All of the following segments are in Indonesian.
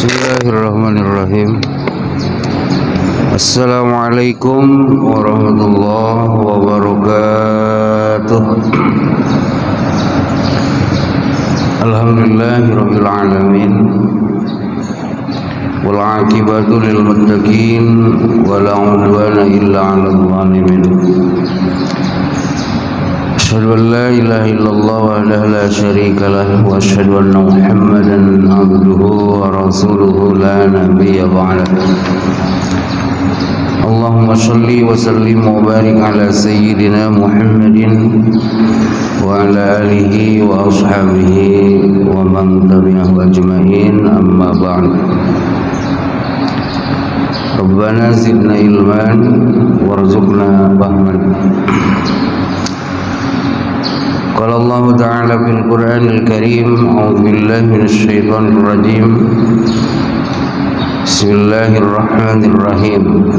Bismillahirrahmanirrahim. Assalamualaikum warahmatullahi wabarakatuh. Alhamdulillahirabbil alamin. Wal 'aqibatu lil muttaqin wa la 'udwana illa 'alal zalimin. Asyhadu an la ilaha illallah wahdahu la syarika lah wa asyhadu anna Muhammadan abduhu wa rasuluhu la nabiyya ba'dah. Allahumma shalli wa sallim wa barik ala sayyidina Muhammadin wa ala alihi wa ashabihi wa man tabi'ahu ajma'in, amma ba'd. Rabbana zidna ilman warzuqna fahman. Qala Allah Ta'ala fil Qur'anil Karim, a'udzu billahi minasy syaithanir rajim. Bismillahirrahmanirrahim.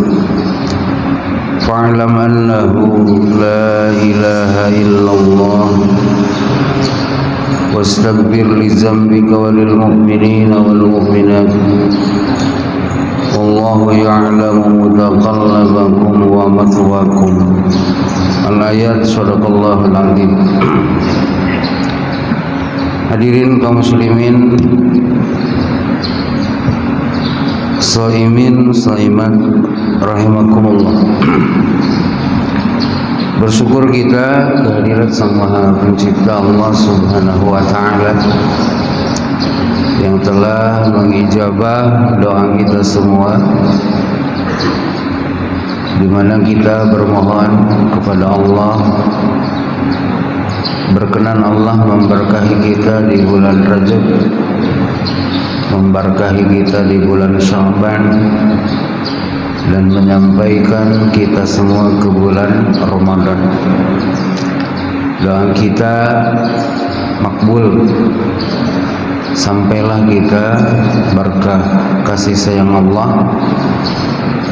Fa'lam annahu la ilaha illallah wastaghfir li dzambika walil mu'minina wal mu'minat. Wallahu ya'lamu mutaqallabakum wa mathwaakum. Al-ayat, sadaqallahul azim. Hadirin kaum muslimin, shaimin shaimat rahimakumullah. Bersyukur kita kehadirat Sang Maha Pencipta Allah Subhanahu wa taala yang telah mengijabah doa kita semua, di mana kita bermohon kepada Allah, berkenan Allah memberkahi kita di bulan Rajab, memberkahi kita di bulan Sya'ban, dan menyampaikan kita semua ke bulan Ramadan. Doa kita makbul, sampailah kita berkah kasih sayang Allah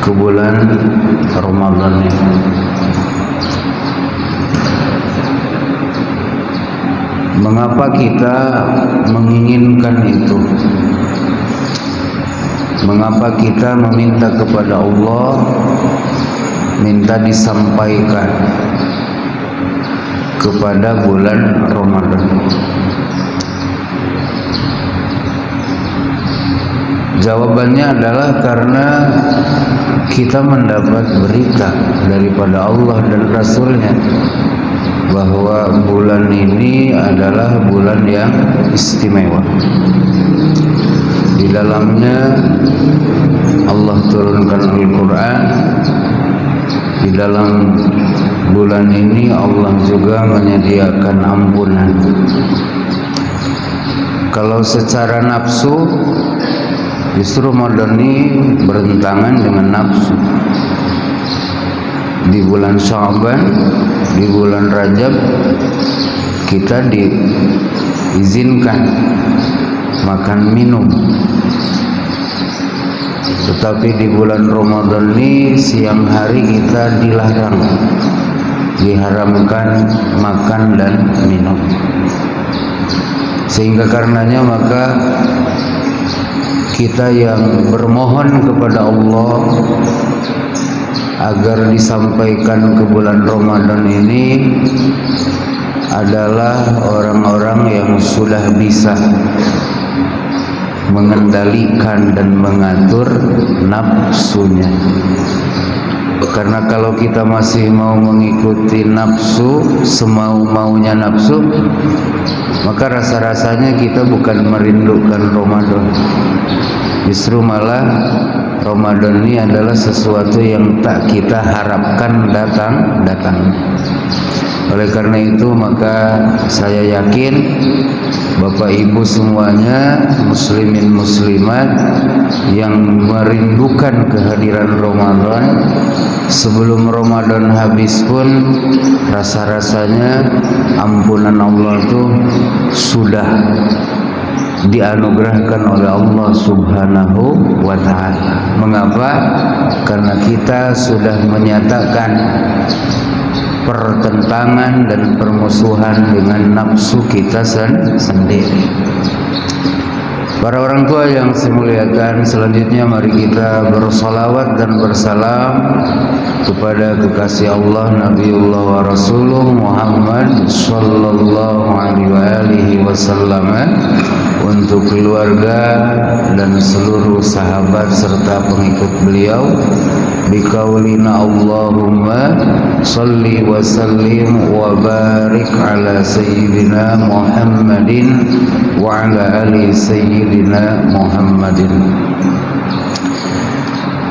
ke bulan Ramadan ini. Mengapa kita menginginkan itu? Mengapa kita meminta kepada Allah, minta disampaikan kepada bulan Ramadan? Jawabannya adalah karena kita mendapat berita daripada Allah dan Rasulnya bahwa bulan ini adalah bulan yang istimewa. Di dalamnya Allah turunkan Al-Quran. Di dalam bulan ini Allah juga menyediakan ampunan. Kalau secara nafsu, justru Ramadan ini bertentangan dengan nafsu. Di bulan Sya'ban, di bulan Rajab, kita diizinkan makan minum. Tetapi di bulan Ramadan ini siang hari kita dilarang, diharamkan makan dan minum. Sehingga karenanya maka kita yang bermohon kepada Allah agar disampaikan ke bulan Ramadan ini adalah orang-orang yang sudah bisa mengendalikan dan mengatur nafsunya. Karena kalau kita masih mau mengikuti nafsu, semau-maunya nafsu, maka rasa-rasanya kita bukan merindukan Ramadan. Justru malah Ramadan ini adalah sesuatu yang tak kita harapkan datang. Oleh karena itu maka saya yakin Bapak Ibu semuanya, muslimin muslimat yang merindukan kehadiran Ramadan, sebelum Ramadan habis pun rasa-rasanya ampunan Allah itu sudah dianugerahkan oleh Allah Subhanahu wa ta'ala. Mengapa? Karena kita sudah menyatakan pertentangan dan permusuhan dengan nafsu kita sendiri. Para orang tua yang saya muliakan, selanjutnya mari kita bersalawat dan bersalam kepada kekasih Allah, Nabiullah wa Rasuluh Muhammad sallallahu alaihi wasallam, untuk keluarga dan seluruh sahabat serta pengikut beliau. Biqaulina Allahumma salli wa sallim wa barik ala sayyidina Muhammadin wa ala ali sayyidina Muhammadin.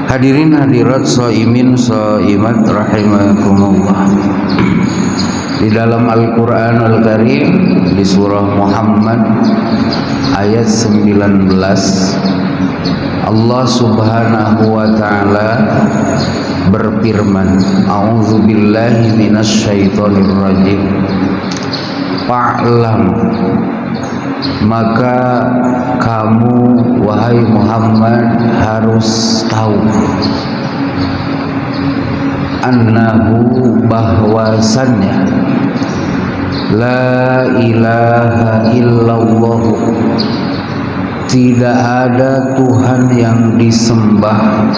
Hadirin hadirat shaimin shaimat rahimakumullah. Di dalam Al-Qur'an Al-Karim di surah Muhammad ayat 19, Allah Subhanahu wa taala berfirman, a'udzubillahi minasyaitonir rajim. Fa'lam, maka kamu wahai Muhammad harus tahu, annahu bahwasannya, la ilaha illallah, tidak ada Tuhan yang disembah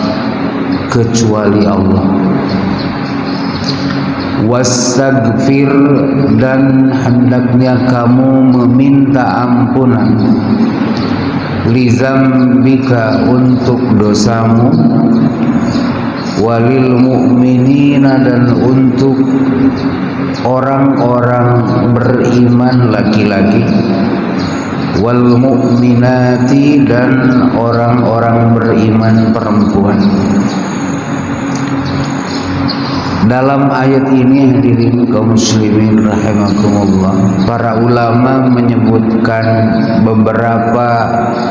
kecuali Allah. Wastaghfir, dan hendaknya kamu meminta ampunan, lizambika, untuk dosamu, walil mu'minina, dan untuk orang-orang beriman laki-laki, wal mu'minati, dan orang-orang beriman perempuan. Dalam ayat ini hadirin kaum muslimin rahimakumullah, para ulama menyebutkan beberapa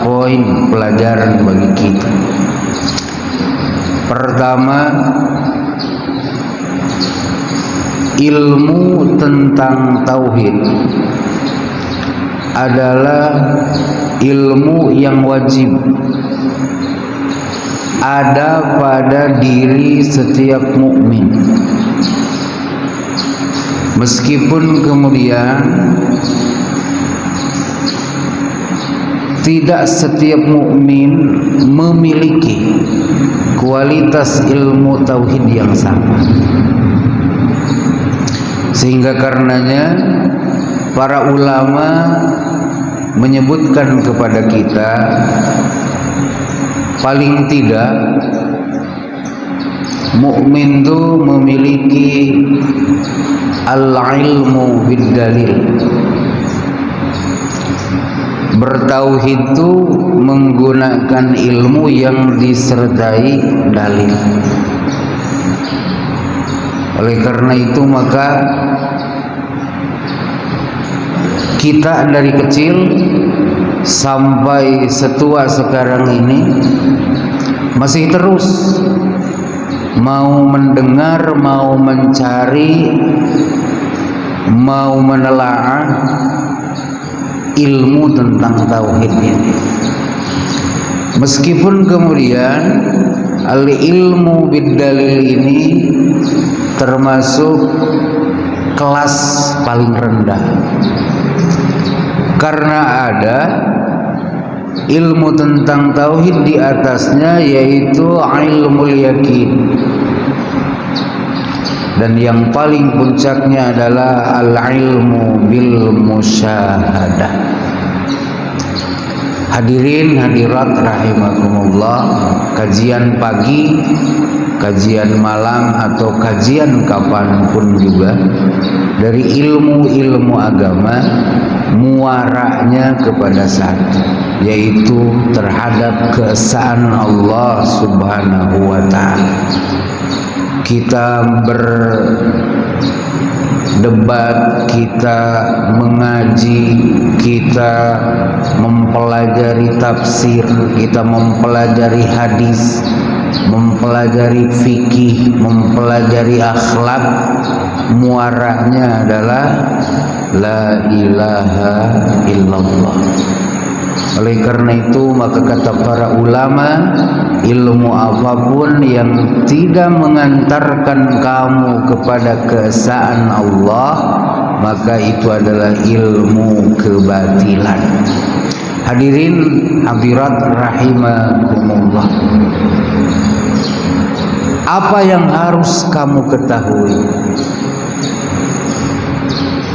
poin pelajaran bagi kita. Pertama, ilmu tentang tauhid adalah ilmu yang wajib ada pada diri setiap mukmin. Meskipun kemudian tidak setiap mukmin memiliki kualitas ilmu tauhid yang sama, sehingga karenanya para ulama menyebutkan kepada kita, paling tidak mukmin itu memiliki al-ilmu bid-dalil. Bertauhid itu menggunakan ilmu yang disertai dalil. Oleh karena itu maka kita dari kecil sampai setua sekarang ini masih terus mau mendengar, mau mencari, mau menelaah ilmu tentang tauhid ini. Meskipun kemudian al-ilmu bid-dalil ini termasuk kelas paling rendah, karena ada ilmu tentang tauhid di atasnya, yaitu ilmul yakin, dan yang paling puncaknya adalah al-ilmu bil musyahadah. Hadirin hadirat rahimakumullah, kajian pagi, kajian malam, atau kajian kapanpun juga dari ilmu-ilmu agama muaranya kepada satu, yaitu terhadap keesaan Allah Subhanahu wa ta'ala. Kita berdebat, kita mengaji, kita mempelajari tafsir, kita mempelajari hadis, mempelajari fikih, mempelajari akhlak, muaranya adalah la ilaha illallah. Oleh karena itu maka kata para ulama, ilmu apapun yang tidak mengantarkan kamu kepada keesaan Allah, maka itu adalah ilmu kebatilan. Hadirin hadirat rahimakumullah, apa yang harus kamu ketahui?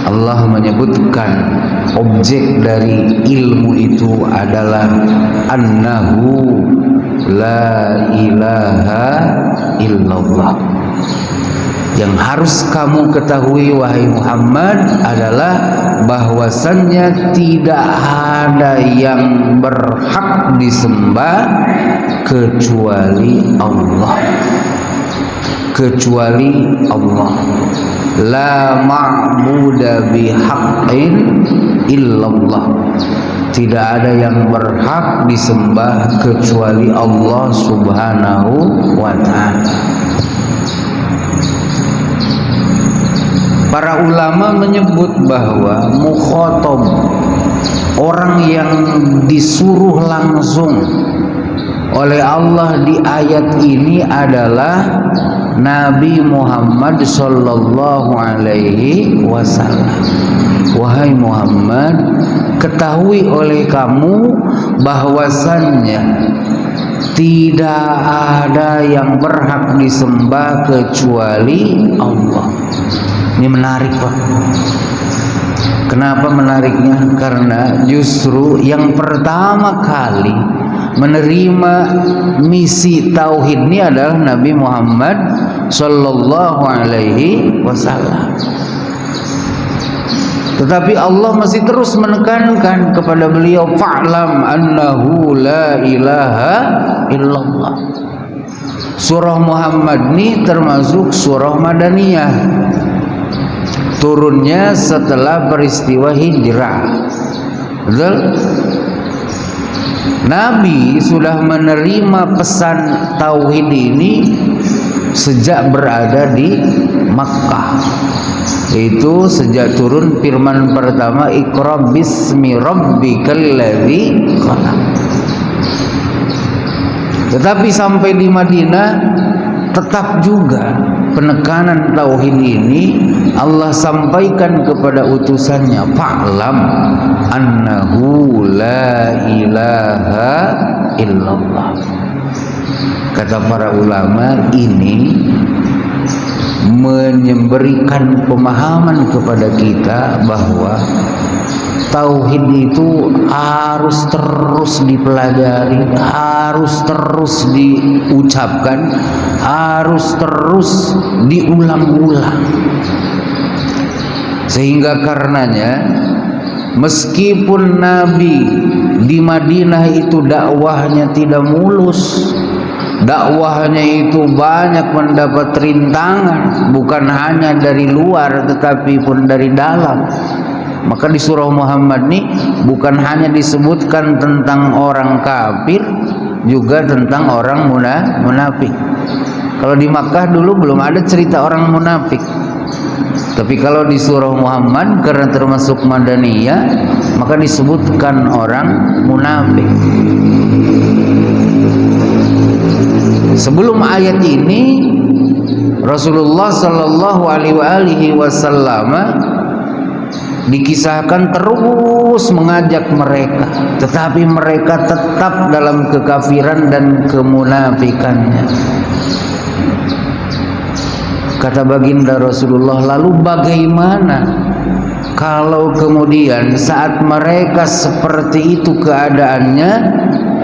Allah menyebutkan objek dari ilmu itu adalah annahu la ilaha illallah. Yang harus kamu ketahui wahai Muhammad adalah bahwasannya tidak ada yang berhak disembah kecuali Allah. Kecuali Allah. La ma'buda bihaqqin illallah. Tidak ada yang berhak disembah kecuali Allah Subhanahu wa ta'ala. Para ulama menyebut bahwa mukhatab, orang yang disuruh langsung oleh Allah di ayat ini adalah Nabi Muhammad sallallahu alaihi wasallam. Wahai Muhammad, ketahui oleh kamu bahwasannya tidak ada yang berhak disembah kecuali Allah. Ini menarik, Pak. Kenapa menariknya? Karena justru yang pertama kali menerima misi tauhid ini adalah Nabi Muhammad sallallahu alaihi wasallam. Tetapi Allah masih terus menekankan kepada beliau, fa'lam annahu la ilaha illallah. Surah Muhammad ini termasuk surah Madaniyah, turunnya setelah peristiwa hijrah. Betul? Nabi sudah menerima pesan tauhid ini sejak berada di Makkah. Itu sejak turun firman pertama, Iqra bismi rabbikal ladzi khalaq. Tetapi sampai di Madinah tetap juga penekanan tauhid ini Allah sampaikan kepada utusannya, fa'lam annahu la ilaha illallah. Kata para ulama, ini memberikan pemahaman kepada kita bahwa tauhid itu harus terus dipelajari, harus terus diucapkan, harus terus diulang-ulang. Sehingga karenanya meskipun Nabi di Madinah itu dakwahnya tidak mulus, dakwahnya itu banyak mendapat rintangan, bukan hanya dari luar tetapi pun dari dalam. Maka di surah Muhammad ini bukan hanya disebutkan tentang orang kafir, juga tentang orang munafik. Kalau di Makkah dulu belum ada cerita orang munafik. Tapi kalau di surah Muhammad karena termasuk Madaniyah, maka disebutkan orang munafik. Sebelum ayat ini Rasulullah sallallahu alaihi wasallam dikisahkan terus mengajak mereka, tetapi mereka tetap dalam kekafiran dan kemunafikannya. Kata baginda Rasulullah, lalu bagaimana kalau kemudian saat mereka seperti itu keadaannya,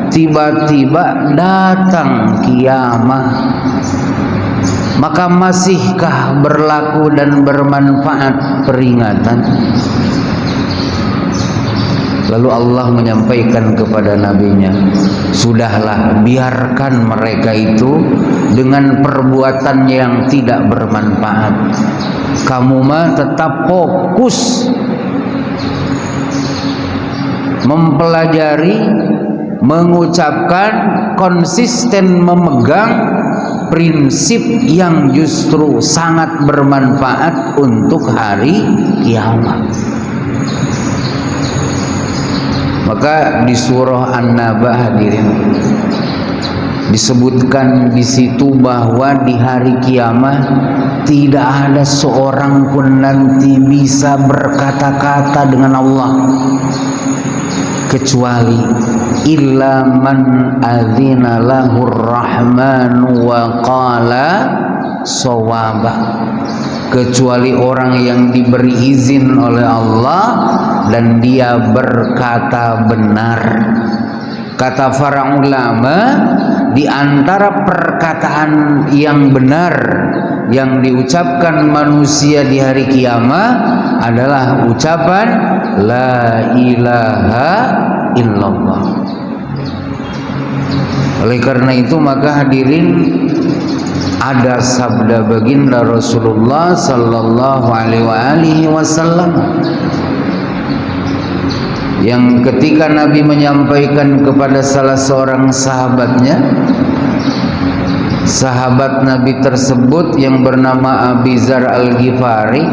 tiba-tiba datang kiamat, maka masihkah berlaku dan bermanfaat peringatan? Lalu Allah menyampaikan kepada nabinya, sudahlah, biarkan mereka itu dengan perbuatan yang tidak bermanfaat. Kamu mah tetap fokus mempelajari, mengucapkan, konsisten memegang prinsip yang justru sangat bermanfaat untuk hari kiamat. Maka di surah An-Naba, hadirin, disebutkan di situ bahwa di hari kiamat tidak ada seorang pun nanti bisa berkata-kata dengan Allah. kecuali illa man adzina lahur rahmanu wa qala shawaba, kecuali orang yang diberi izin oleh Allah dan dia berkata benar. Kata para ulama, di antara perkataan yang benar yang diucapkan manusia di hari kiamat adalah ucapan la ilaha illallah. Oleh karena itu maka hadirin, ada sabda baginda Rasulullah sallallahu alaihi wasallam yang ketika Nabi menyampaikan kepada salah seorang sahabatnya, sahabat Nabi tersebut yang bernama Abi Dzar Al-Ghifari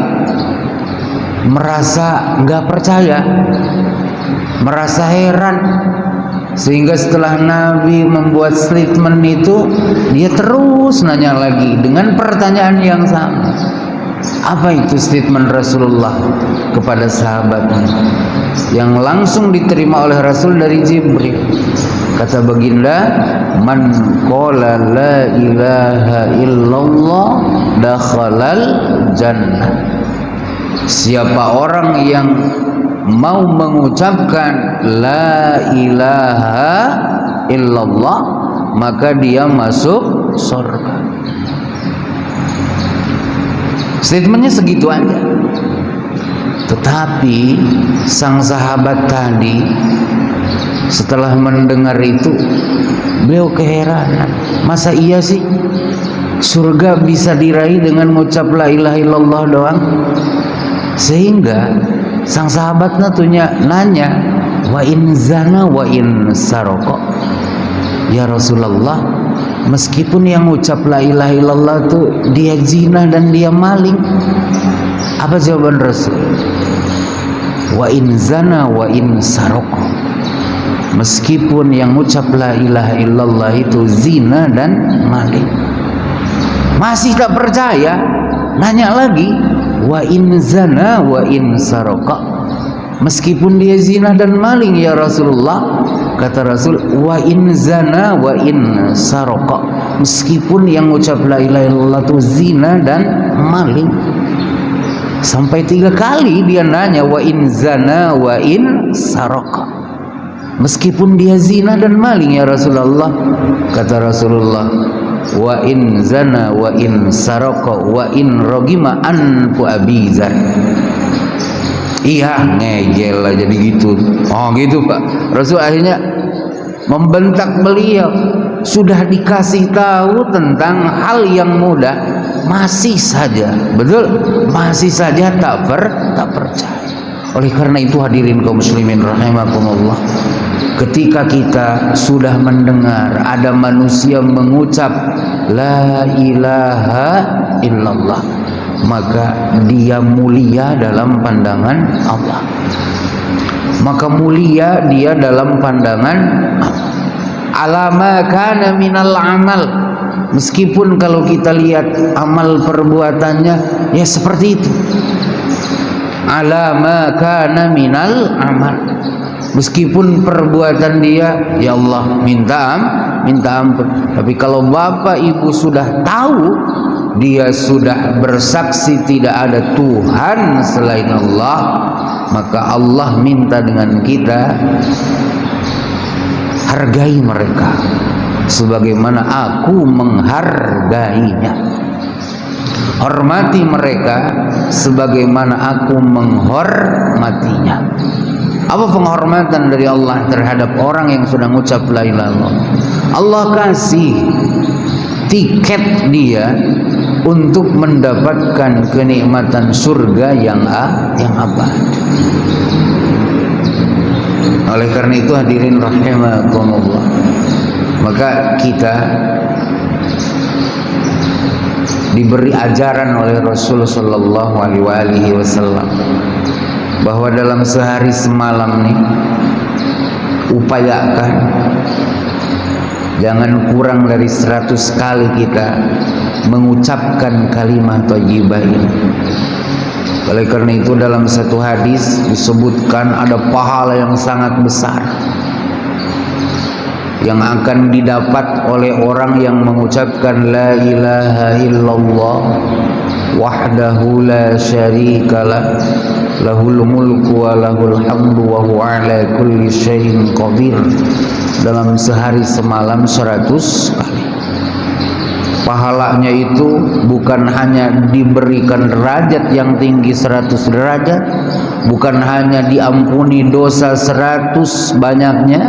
merasa nggak percaya, merasa heran, sehingga setelah Nabi membuat statement itu, dia terus nanya lagi dengan pertanyaan yang sama. Apa itu statement Rasulullah kepada sahabatnya yang langsung diterima oleh Rasul dari Jibril? Kata baginda, man qala la ilaha illallah dakhalal jannah. Siapa orang yang mau mengucapkan la ilaha illallah, maka dia masuk surga. Statementnya segitu aja. Tetapi sang sahabat tadi setelah mendengar itu, beliau keheranan. Masa iya sih surga bisa diraih dengan mengucap la ilaha illallah doang? Sehingga sang sahabatnya nanya, wa in zana wa in saroko, ya Rasulullah, meskipun yang ucap la ilaha illallah itu dia zina dan dia maling, apa jawaban Rasul? Wa in zana wa in saroko, meskipun yang ucap la ilaha illallah itu zina dan maling. Masih tak percaya, nanya lagi, wa in zana wa in saraka, meskipun dia zina dan maling ya Rasulullah. Kata Rasul, wa in zana wa in saraka, meskipun yang ucap la ilaha illallah itu zina dan maling. Sampai 3 kali dia nanya, wa in zana wa in saraka, meskipun dia zina dan maling ya Rasulullah. Kata Rasulullah, wa in zana wa in saraka wa in rogima anfu Abi Dzar. Iya, ngejel aja gitu. Oh gitu Pak. Rasul akhirnya membentak beliau. Sudah dikasih tahu tentang hal yang mudah, masih saja, betul, masih saja tak percaya. Oleh karena itu hadirin kaum muslimin rahimakumullah, ketika kita sudah mendengar ada manusia mengucap la ilaha illallah, maka dia mulia dalam pandangan Allah. Maka mulia dia dalam pandangan Allah. Alama kana minal amal, meskipun kalau kita lihat amal perbuatannya ya seperti itu. Alama kana minal amal, meskipun perbuatan dia ya Allah minta ampun, tapi kalau bapak ibu sudah tahu dia sudah bersaksi tidak ada Tuhan selain Allah, maka Allah minta dengan kita, hargai mereka sebagaimana aku menghargainya, hormati mereka sebagaimana aku menghormatinya. Apa penghormatan dari Allah terhadap orang yang sudah mengucap la ilaha illallah? Allah kasih tiket dia untuk mendapatkan kenikmatan surga yang abadi. Oleh karena itu hadirin rahimakumullah, maka kita diberi ajaran oleh Rasul sallallahu alaihi wasallam bahwa dalam sehari semalam nih upayakan jangan kurang dari 100 kali kita mengucapkan kalimat thayyibah ini. Oleh karena itu dalam satu hadis disebutkan ada pahala yang sangat besar yang akan didapat oleh orang yang mengucapkan la ilaha illallah wahdahu la syarikalah lahul mulku wa lahul hamdu wa huwa ala kulli syai'in qadir dalam sehari semalam 100 kali. Pahalanya itu bukan hanya diberikan derajat yang tinggi 100 derajat, bukan hanya diampuni dosa 100 banyaknya,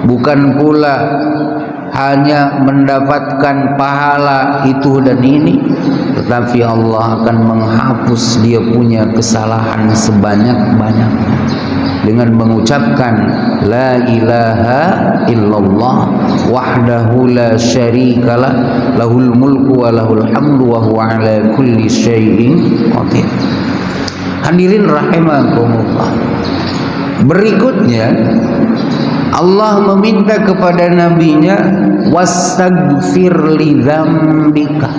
bukan pula hanya mendapatkan pahala itu dan ini, tetapi Allah akan menghapus dia punya kesalahan sebanyak-banyaknya dengan mengucapkan la ilaha illallah wahdahu la syarikalah lahul mulku wa lahul hamdu wa huwa ala kulli syai'in qadir. Hadirin rahimakumullah, berikutnya Allah meminta kepada nabinya wastaghfir li dzambika,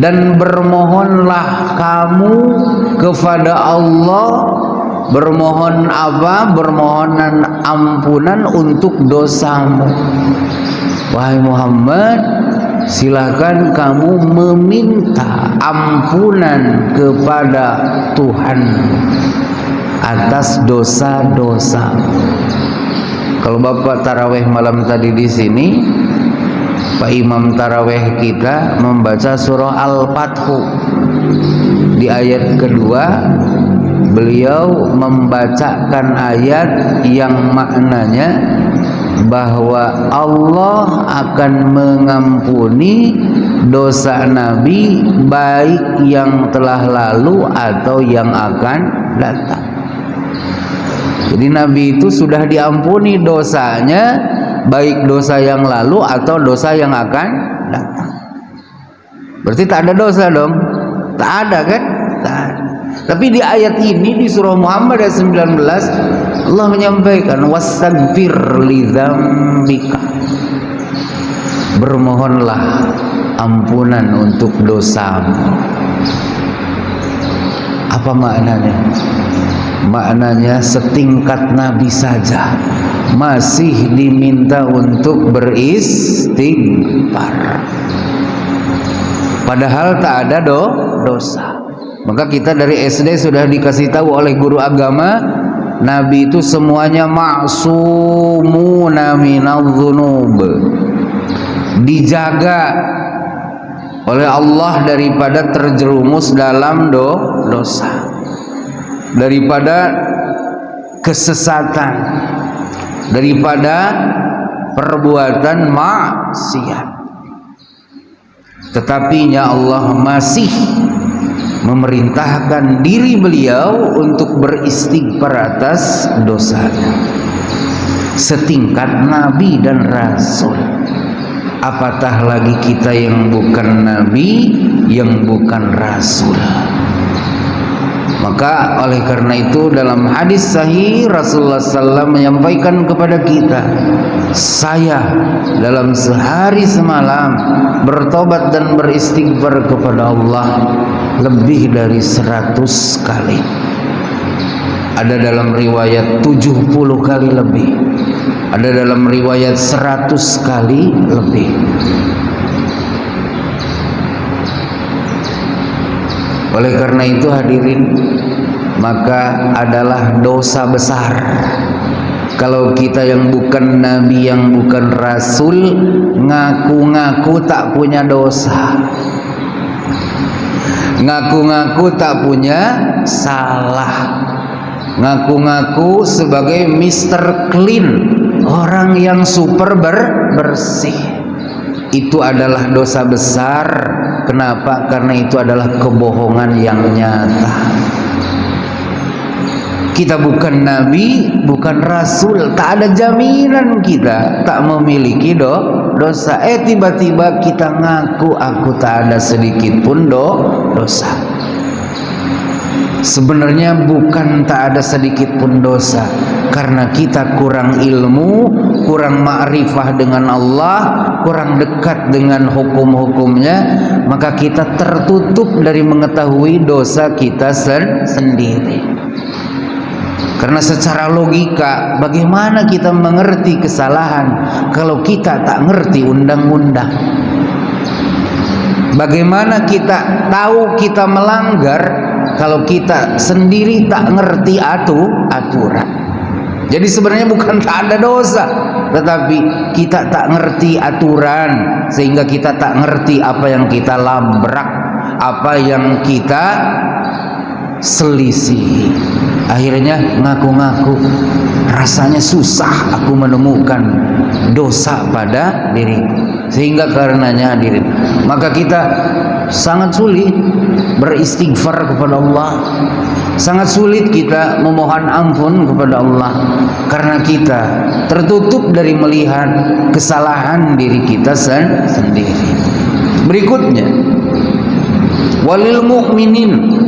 dan bermohonlah kamu kepada Allah. Bermohon apa? Bermohonan ampunan untuk dosamu. Wahai Muhammad, silakan kamu meminta ampunan kepada Tuhan atas dosa-dosa. Kalau Bapak tarawih malam tadi di sini, Pak Imam tarawih kita membaca surah Al-Fathu. Di ayat kedua beliau membacakan ayat yang maknanya bahwa Allah akan mengampuni dosa Nabi baik yang telah lalu atau yang akan datang. Jadi Nabi itu sudah diampuni dosanya, baik dosa yang lalu atau dosa yang akan datang. Berarti tak ada dosa dong? Tak ada kan? Tak ada. Tapi di ayat ini di surah Muhammad ayat 19 Allah menyampaikan wastaghfir li dzambika, bermohonlah ampunan untuk dosamu. Apa maknanya? Maknanya setingkat Nabi saja masih diminta untuk beristighfar, padahal tak ada dosa. Maka kita dari SD sudah dikasih tahu oleh guru agama, Nabi itu semuanya ma'sumuna minadz-dzunub, dijaga oleh Allah daripada terjerumus dalam dosa, daripada kesesatan, daripada perbuatan maksiat. Tetapinya Allah masih memerintahkan diri beliau untuk beristighfar atas dosanya, setingkat Nabi dan Rasul. Apatah lagi kita yang bukan Nabi, yang bukan Rasul. Maka oleh karena itu dalam hadis sahih Rasulullah SAW menyampaikan kepada kita, saya dalam sehari semalam bertobat dan beristighfar kepada Allah lebih dari 100 kali. Ada dalam riwayat 70 kali lebih, ada dalam riwayat 100 kali lebih. Oleh karena itu hadirin, maka adalah dosa besar kalau kita yang bukan Nabi, yang bukan Rasul, ngaku-ngaku tak punya dosa, ngaku-ngaku tak punya salah, ngaku-ngaku sebagai Mr. Clean, orang yang super bersih. Itu adalah dosa besar. Kenapa? Karena itu adalah kebohongan yang nyata. Kita bukan Nabi, bukan Rasul, tak ada jaminan kita tak memiliki dosa. Tiba-tiba kita ngaku aku tak ada sedikit pun dosa. Sebenarnya bukan tak ada sedikit pun dosa, karena kita kurang ilmu, kurang ma'rifah dengan Allah, kurang dekat dengan hukum-hukumnya, maka kita tertutup dari mengetahui dosa kita sendiri. Karena secara logika, bagaimana kita mengerti kesalahan kalau kita tak ngerti undang-undang? Bagaimana kita tahu kita melanggar kalau kita sendiri tak ngerti aturan? Jadi sebenarnya bukan tak ada dosa, tetapi kita tak ngerti aturan, sehingga kita tak ngerti apa yang kita labrak, apa yang kita selisih. Akhirnya ngaku-ngaku, rasanya susah aku menemukan dosa pada diriku, sehingga karenanya hadirin, maka kita sangat sulit beristighfar kepada Allah, sangat sulit kita memohon ampun kepada Allah, karena kita tertutup dari melihat kesalahan diri kita sendiri. Berikutnya, walil mu'minin,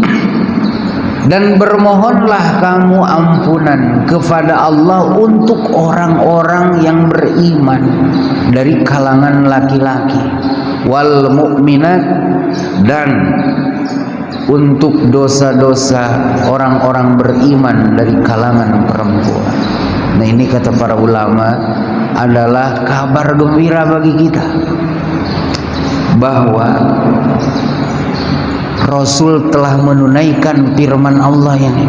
dan bermohonlah kamu ampunan kepada Allah untuk orang-orang yang beriman dari kalangan laki-laki, wal mu'minat, dan untuk dosa-dosa orang-orang beriman dari kalangan perempuan. Nah, ini kata para ulama adalah kabar gembira bagi kita bahwa Rasul telah menunaikan firman Allah ini.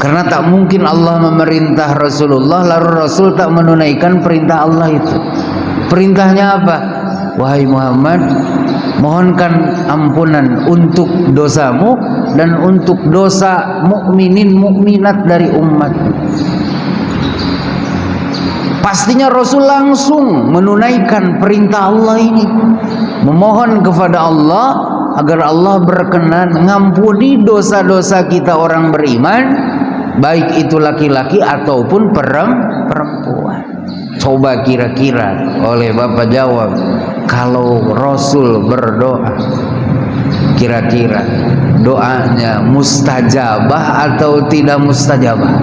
Karena tak mungkin Allah memerintah Rasulullah lalu Rasul tak menunaikan perintah Allah itu. Perintahnya apa? Wahai Muhammad, mohonkan ampunan untuk dosamu dan untuk dosa mukminin mukminat dari umatmu. Pastinya Rasul langsung menunaikan perintah Allah ini, memohon kepada Allah agar Allah berkenan mengampuni dosa-dosa kita orang beriman, baik itu laki-laki ataupun perempuan. Coba kira-kira oleh Bapak jawab, kalau Rasul berdoa, kira-kira doanya mustajabah atau tidak mustajabah?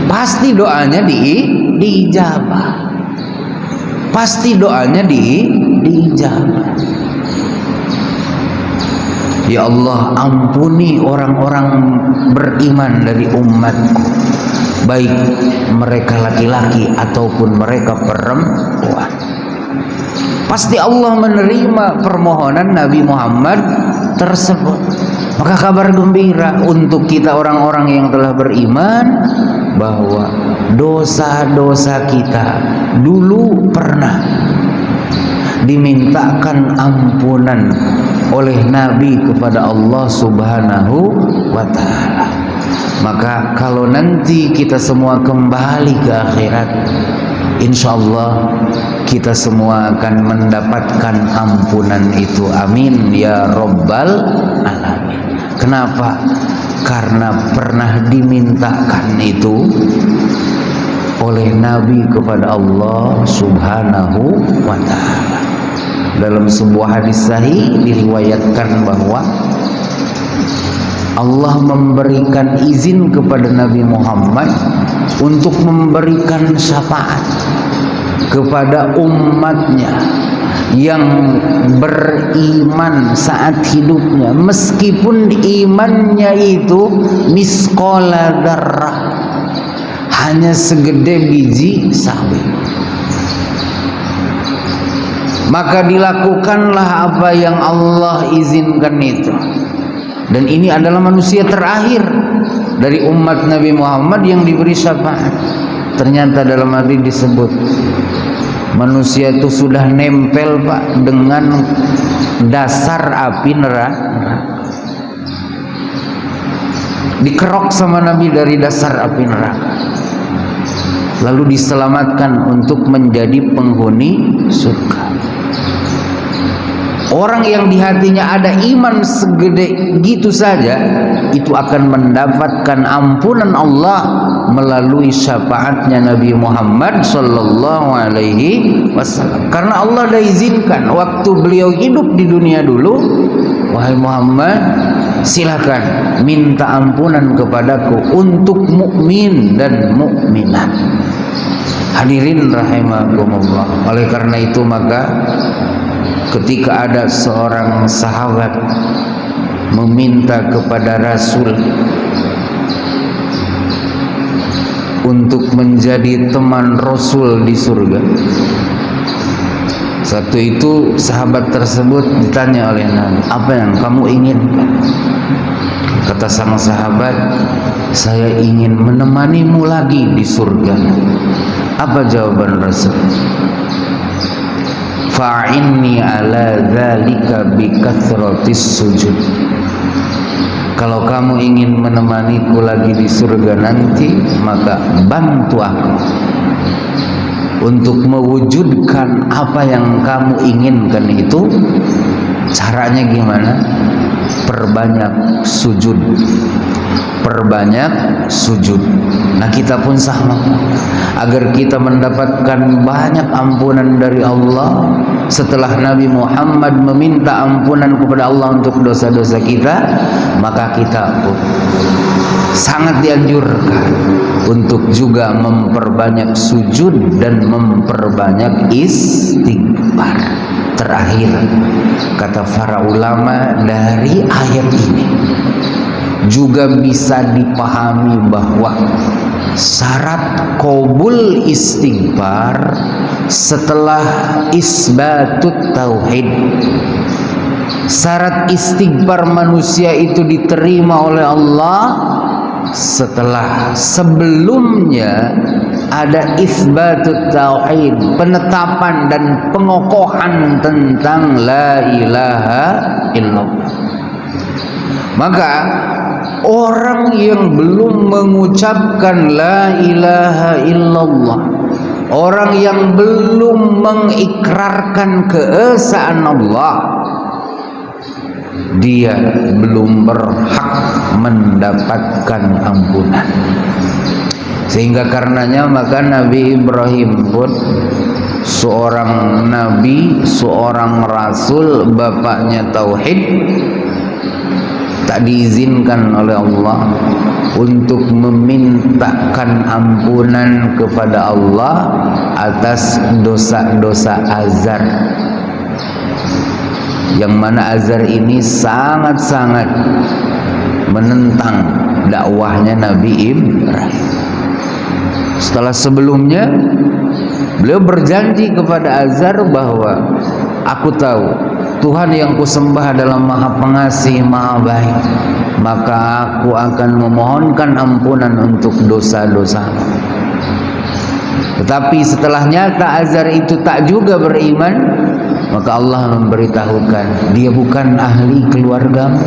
Pasti doanya diijabah. Pasti doanya diijabah. Ya Allah, ampuni orang-orang beriman dari umatku, baik mereka laki-laki ataupun mereka perempuan. Pasti Allah menerima permohonan Nabi Muhammad tersebut. Maka kabar gembira untuk kita orang-orang yang telah beriman bahwa dosa-dosa kita dulu pernah dimintakan ampunan oleh Nabi kepada Allah Subhanahu wa ta'ala. Maka kalau nanti kita semua kembali ke akhirat, insya Allah kita semua akan mendapatkan ampunan itu. Amin ya Rabbal Alamin. Kenapa? Karena pernah dimintakan itu oleh Nabi kepada Allah Subhanahu wa ta'ala. Dalam sebuah hadis sahih diriwayatkan bahwa Allah memberikan izin kepada Nabi Muhammad untuk memberikan syafaat kepada umatnya yang beriman saat hidupnya, meskipun imannya itu misqala dzarrah, hanya segede biji sawi. Maka dilakukanlah apa yang Allah izinkan itu. Dan ini adalah manusia terakhir dari umat Nabi Muhammad yang diberi syafaat. Ternyata dalam hadis disebut manusia itu sudah nempel, Pak, dengan dasar api neraka. Dikerok sama Nabi dari dasar api neraka, lalu diselamatkan untuk menjadi penghuni surga. Orang yang di hatinya ada iman segede gitu saja, itu akan mendapatkan ampunan Allah melalui syafaatnya Nabi Muhammad sallallahu alaihi wasallam. Karena Allah dah izinkan waktu beliau hidup di dunia dulu, wahai Muhammad, silakan minta ampunan kepadaku untuk mukmin dan mukminat. Hadirin rahimakumullah. Oleh karena itu maka ketika ada seorang sahabat meminta kepada Rasul untuk menjadi teman Rasul di surga, waktu itu sahabat tersebut ditanya oleh Nabi, apa yang kamu inginkan? Kata sang sahabat, saya ingin menemanimu lagi di surga. Apa jawaban Rasul? Fa'inni ala dzalika bikathratis sujud. Kalau kamu ingin menemaniku lagi di surga nanti, maka bantu aku untuk mewujudkan apa yang kamu inginkan itu. Caranya gimana? Perbanyak sujud. Perbanyak sujud. Nah, kita pun sama. Agar kita mendapatkan banyak ampunan dari Allah, setelah Nabi Muhammad meminta ampunan kepada Allah untuk dosa-dosa kita, maka kita pun sangat dianjurkan untuk juga memperbanyak sujud dan memperbanyak istighfar. Terakhir, kata para ulama, dari ayat ini juga bisa dipahami bahwa syarat qabul istighfar setelah isbatut tauhid. Syarat istighfar manusia itu diterima oleh Allah setelah sebelumnya ada isbatut tauhid, penetapan dan pengokohan tentang la ilaha illallah. Maka orang yang belum mengucapkan la ilaha illallah, orang yang belum mengikrarkan keesaan Allah, dia belum berhak mendapatkan ampunan. Sehingga karenanya maka Nabi Ibrahim pun seorang nabi, seorang rasul, bapaknya tauhid, tak diizinkan oleh Allah untuk memintakan ampunan kepada Allah atas dosa-dosa azar, yang mana azar ini sangat-sangat menentang dakwahnya Nabi Ibrahim. Setelah sebelumnya beliau berjanji kepada Azar bahwa aku tahu Tuhan yang kusembah adalah Maha Pengasih, Maha Baik, maka aku akan memohonkan ampunan untuk dosa-dosa. Tetapi setelah nyata Azar itu tak juga beriman, maka Allah memberitahukan, dia bukan ahli keluargamu,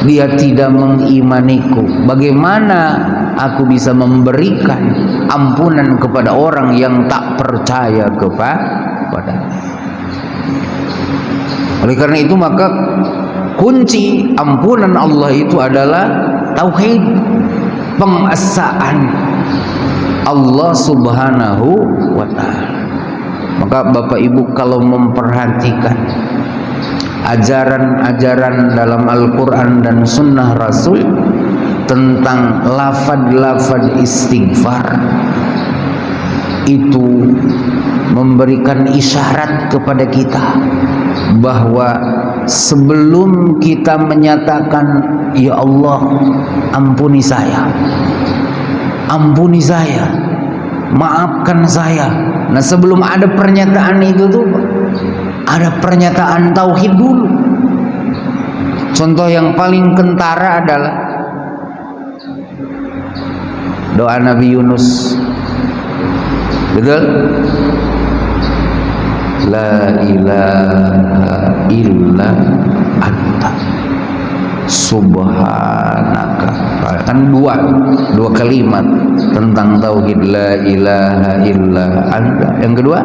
dia tidak mengimaniku. Bagaimana aku bisa memberikan ampunan kepada orang yang tak percaya kepada. Oleh karena itu maka kunci ampunan Allah itu adalah tauhid, pengesaan Allah Subhanahu wa ta'ala. Maka Bapak Ibu kalau memperhatikan ajaran-ajaran dalam Al-Quran dan Sunnah Rasul tentang lafad-lafad istighfar, itu memberikan isyarat kepada kita bahwa sebelum kita menyatakan ya Allah ampuni saya, maafkan saya, nah sebelum ada pernyataan itu tuh ada pernyataan tauhid dulu. Contoh yang paling kentara adalah doa Nabi Yunus, betul? La ilaha illa anta subhanaka. Kan dua kalimat tentang tauhid, la ilaha illa anta. Yang kedua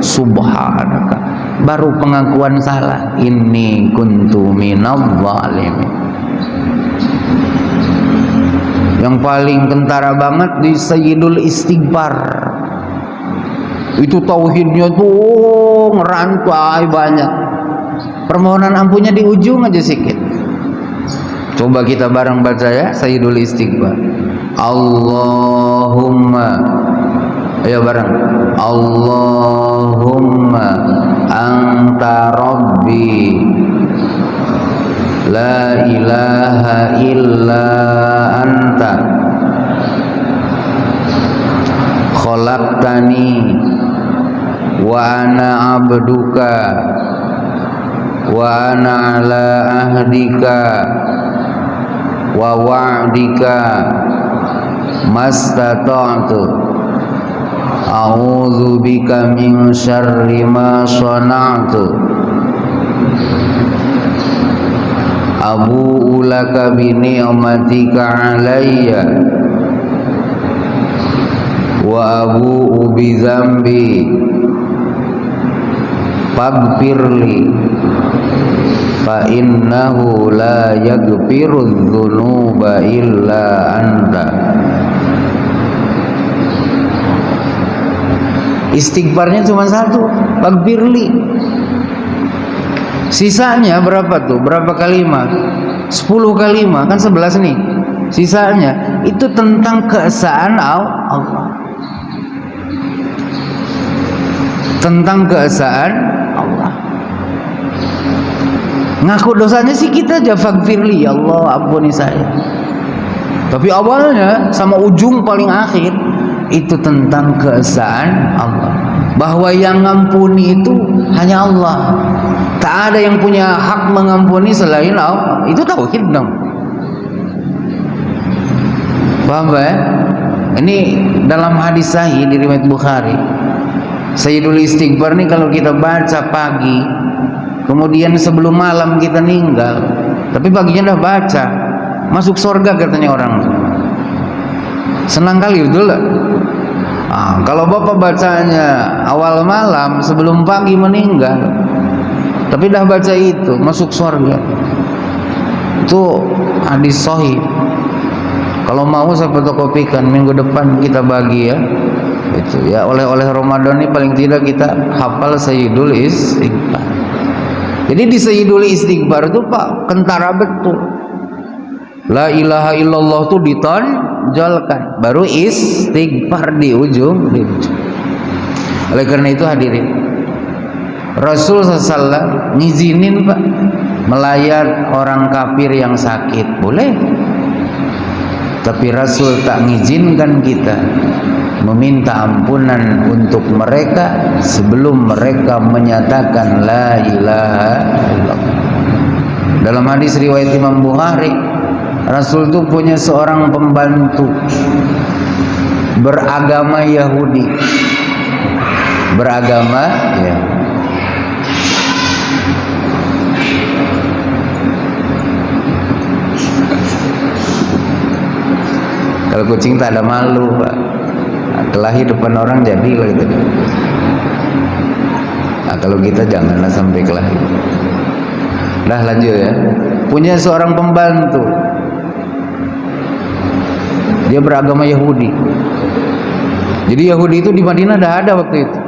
subhanaka, baru pengakuan salah, inni kuntu minadh dhalimin. Yang paling kentara banget di Sayyidul Istighfar itu tauhidnya tuh ngerantai banyak, permohonan ampunnya di ujung aja sedikit. Coba kita bareng baca ya Sayyidul Istighfar. Allahumma, ayo bareng, Allahumma anta rabbi la ilaha illa anta khalaqtani wa ana abduka wa ana ala ahdika wa wa'dika mastata'tu a'udzu bika min syarri ma shana'tu abu'u laka bi ni'matika alayya wa abu'u bi dzambi faghfirli fa innahu la yaghfiru dzunuba illa anta. Istighfarnya cuma satu, faghfirli. Sisanya berapa tuh? Berapa kalimat? 10 kalimat, kan 11 nih. Sisanya itu tentang keesaan Allah. Tentang keesaan Allah. Ngaku dosanya sih kita aja, faghfirli, ya Allah ampuni saya. Tapi awalnya sama ujung paling akhir itu tentang keesaan Allah. Bahwa yang ngampuni itu hanya Allah. Tak ada yang punya hak mengampuni selain Allah. Itu tauhid dong. Paham ya? Ini dalam hadis sahih di riwayat Bukhari. Sayyidul Istighfar ini kalau kita baca pagi, kemudian sebelum malam kita meninggal, tapi paginya udah baca, masuk surga katanya orang. Senang kali betul lah. Kalau bapak bacanya awal malam sebelum pagi meninggal, tapi dah baca itu, masuk surga. Itu hadis sahih. Kalau mau saya fotokopikan, minggu depan kita bagi ya. Itu ya, oleh Ramadan ini paling tidak kita hafal Sayyidul Istighfar. Jadi di Sayyidul Istighfar itu Pak kentara betul. La ilaha illallah itu ditonjolkan, baru istighfar di ujung. Oleh karena itu hadirin, Rasul SAW ngizinin Pak melayat orang kafir yang sakit, boleh. Tapi Rasul tak ngizinkan kita meminta ampunan untuk mereka sebelum mereka menyatakan la ilaha illallah. Dalam hadis riwayat Imam Bukhari, Rasul itu punya seorang pembantu beragama Yahudi. Beragama ya. Kalau kucing tak ada malu Pak, kelahi depan orang jadi lah gitu. Nah, kalau kita janganlah sampai kelahi. Dah lanjut ya. Punya seorang pembantu, dia beragama Yahudi. Jadi Yahudi itu di Madinah dah ada waktu itu.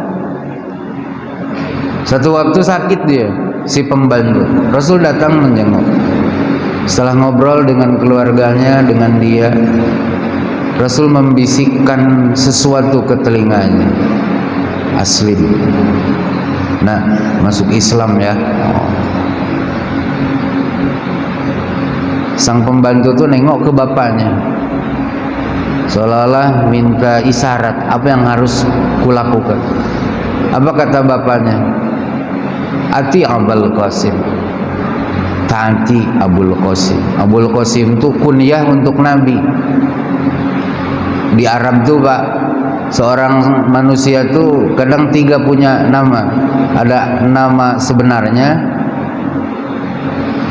Satu waktu sakit dia, si pembantu. Rasul datang menjenguk. Setelah ngobrol dengan keluarganya, dengan dia, Rasul membisikkan sesuatu ke telinganya. Aslim. Nah, masuk Islam ya. Sang pembantu tuh nengok ke bapaknya, seolah-olah minta isyarat apa yang harus kulakukan. Apa kata bapaknya? Ati Abul Qasim. Taati Abul Qasim. Abul Qasim itu kunyah untuk Nabi. Di Arab tuh Pak, seorang manusia tuh kadang 3 punya nama. Ada nama sebenarnya,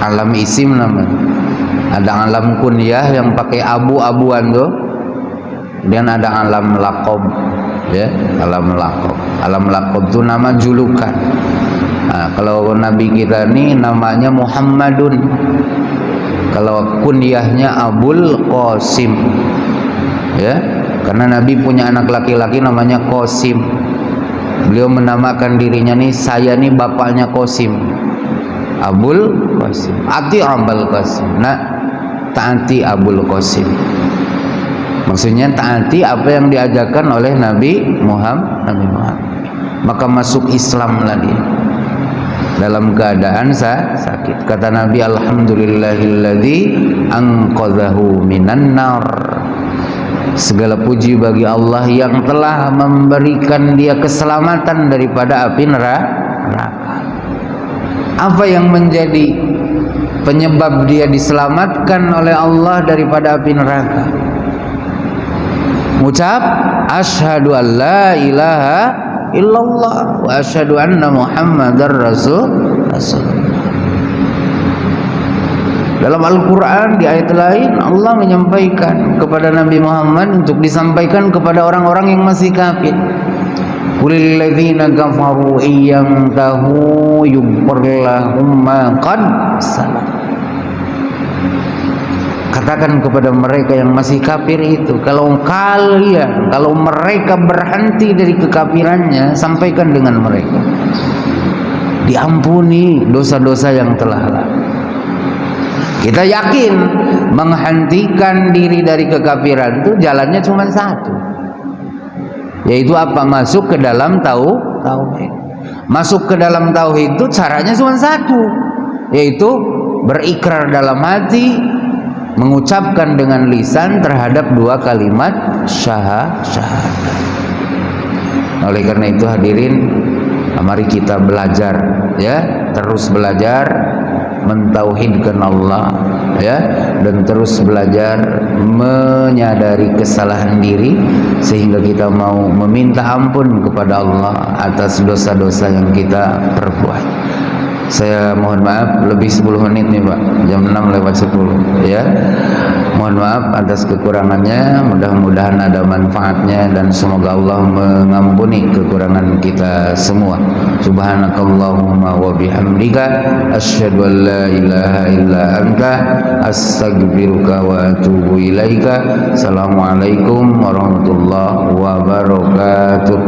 alam isim namanya. Ada alam kunyah yang pakai abu-abuan tuh. Kemudian ada alam laqab ya, alam laqab. Alam laqab itu nama julukan. Nah, kalau nabi kita ini namanya Muhammadun, kalau kunyahnya Abul Qasim, ya, karena nabi punya anak laki-laki namanya Qasim. Beliau menamakan dirinya nih, saya nih bapaknya Qasim, Abul Qasim. Ati Abul Qasim. Nah, taati Abul Qasim. Maksudnya taati apa yang diajarkan oleh Nabi Muhammad. Maka masuk Islam lagi dalam keadaan sakit. Kata Nabi, alhamdulillahilladzi anqadhahu minan nar. Segala puji bagi Allah yang telah memberikan dia keselamatan daripada api neraka. Apa yang menjadi penyebab dia diselamatkan oleh Allah daripada api neraka? Ucap asyhadu an la ilaha illallah wa asyhadu anna muhammadar rasulullah. Dalam Al-Quran di ayat lain Allah menyampaikan kepada Nabi Muhammad untuk disampaikan kepada orang-orang yang masih kafir. Qulil ladzina kafaru iyyantahu yughfar lahum ma qad salaf. Katakan kepada mereka yang masih kafir itu, kalau mereka berhenti dari kekafirannya, sampaikan dengan mereka, diampuni dosa-dosa yang telah lalu. Kita yakin menghentikan diri dari kekafiran itu jalannya cuma satu, yaitu apa? Masuk ke dalam tauhid. Masuk ke dalam tauhid itu caranya cuma satu, yaitu berikrar dalam hati, mengucapkan dengan lisan terhadap dua kalimat syahadat. Oleh karena itu hadirin, mari kita belajar, ya, terus belajar mentauhidkan Allah, ya, dan terus belajar menyadari kesalahan diri sehingga kita mau meminta ampun kepada Allah atas dosa-dosa yang kita perbuat. Saya mohon maaf lebih 10 menit nih Pak, jam 6:10 ya. Mohon maaf atas kekurangannya, mudah-mudahan ada manfaatnya dan semoga Allah mengampuni kekurangan kita semua. Subhanakallahumma wa bihamdika asyhadu an la ilaha illa anta astaghfiruka wa atubu ilaika. Assalamualaikum warahmatullahi wabarakatuh.